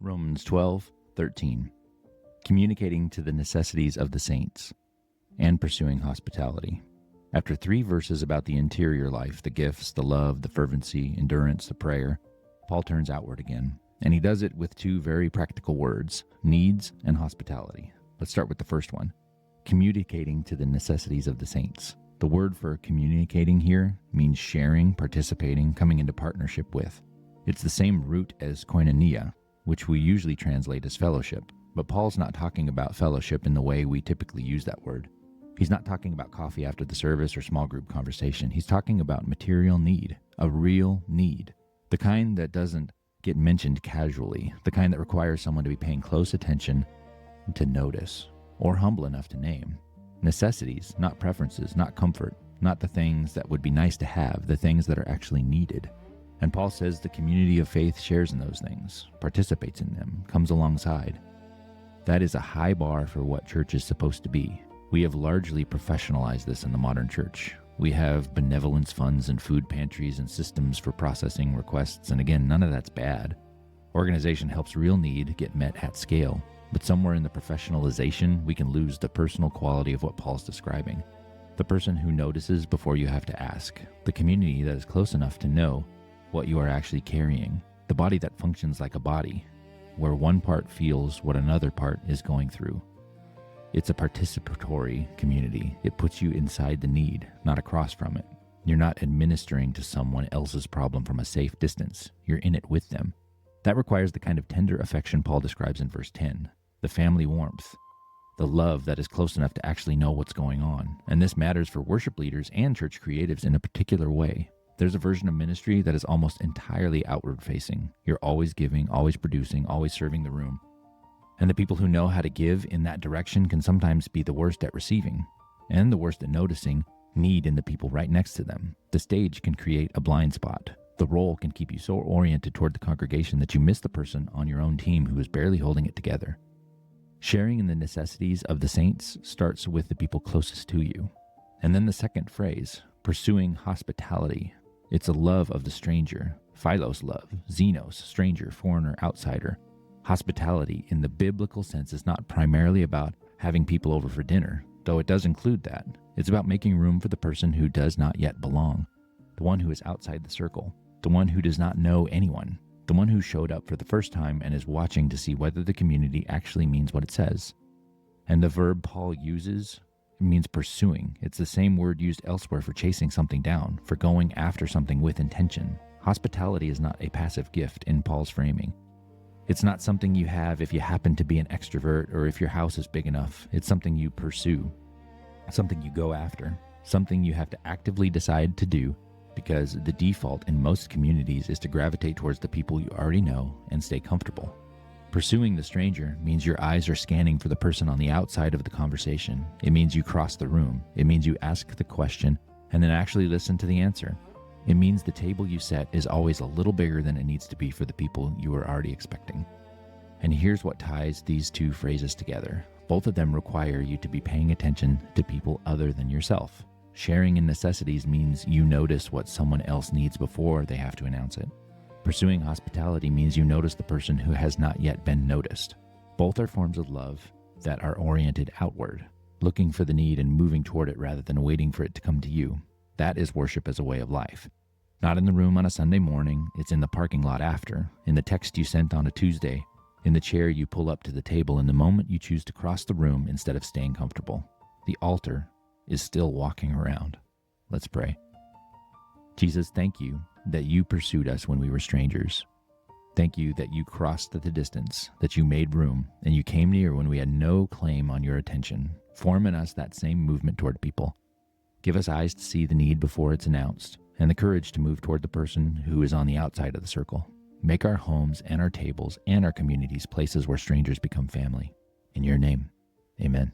Romans 12:13, communicating to the necessities of the saints and pursuing hospitality. After 3 verses about the interior life, the gifts, the love, the fervency, endurance, the prayer, Paul turns outward again, and he does it with 2 very practical words, needs and hospitality. Let's start with the first one, communicating to the necessities of the saints. The word for communicating here means sharing, participating, coming into partnership with. It's the same root as koinonia, which we usually translate as fellowship, but Paul's not talking about fellowship in the way we typically use that word. He's not talking about coffee after the service or small group conversation. He's talking about material need, a real need, the kind that doesn't get mentioned casually, the kind that requires someone to be paying close attention to notice, or humble enough to name. Necessities, not preferences, not comfort, not the things that would be nice to have, the things that are actually needed. And Paul says the community of faith shares in those things, participates in them, comes alongside. That is a high bar for what church is supposed to be. We have largely professionalized this in the modern church. We have benevolence funds and food pantries and systems for processing requests, and again, none of that's bad. Organization helps real need get met at scale, but somewhere in the professionalization, we can lose the personal quality of what Paul's describing. The person who notices before you have to ask, the community that is close enough to know what you are actually carrying, the body that functions like a body, where one part feels what another part is going through. It's a participatory community. It puts you inside the need, not across from it. You're not administering to someone else's problem from a safe distance. You're in it with them. That requires the kind of tender affection Paul describes in verse 10, the family warmth, the love that is close enough to actually know what's going on. And this matters for worship leaders and church creatives in a particular way. There's a version of ministry that is almost entirely outward-facing. You're always giving, always producing, always serving the room. And the people who know how to give in that direction can sometimes be the worst at receiving, and the worst at noticing need in the people right next to them. The stage can create a blind spot. The role can keep you so oriented toward the congregation that you miss the person on your own team who is barely holding it together. Sharing in the necessities of the saints starts with the people closest to you. And then the second phrase, pursuing hospitality. It's a love of the stranger, philos love, xenos, stranger, foreigner, outsider. Hospitality in the biblical sense is not primarily about having people over for dinner, though it does include that. It's about making room for the person who does not yet belong, the one who is outside the circle, the one who does not know anyone, the one who showed up for the first time and is watching to see whether the community actually means what it says. And the verb Paul uses means pursuing. It's the same word used elsewhere for chasing something down, for going after something with intention. Hospitality is not a passive gift in Paul's framing. It's not something you have if you happen to be an extrovert or if your house is big enough. It's something you pursue, something you go after, something you have to actively decide to do, because the default in most communities is to gravitate towards the people you already know and stay comfortable. Pursuing the stranger means your eyes are scanning for the person on the outside of the conversation. It means you cross the room. It means you ask the question and then actually listen to the answer. It means the table you set is always a little bigger than it needs to be for the people you are already expecting. And here's what ties these 2 phrases together. Both of them require you to be paying attention to people other than yourself. Sharing in necessities means you notice what someone else needs before they have to announce it. Pursuing hospitality means you notice the person who has not yet been noticed. Both are forms of love that are oriented outward, looking for the need and moving toward it rather than waiting for it to come to you. That is worship as a way of life. Not in the room on a Sunday morning, it's in the parking lot after, in the text you sent on a Tuesday, in the chair you pull up to the table in the moment you choose to cross the room instead of staying comfortable. The altar is still walking around. Let's pray. Jesus, thank you that you pursued us when we were strangers. Thank you that you crossed the distance, that you made room, and you came near when we had no claim on your attention. Form in us that same movement toward people. Give us eyes to see the need before it's announced, and the courage to move toward the person who is on the outside of the circle. Make our homes and our tables and our communities places where strangers become family. In your name, amen.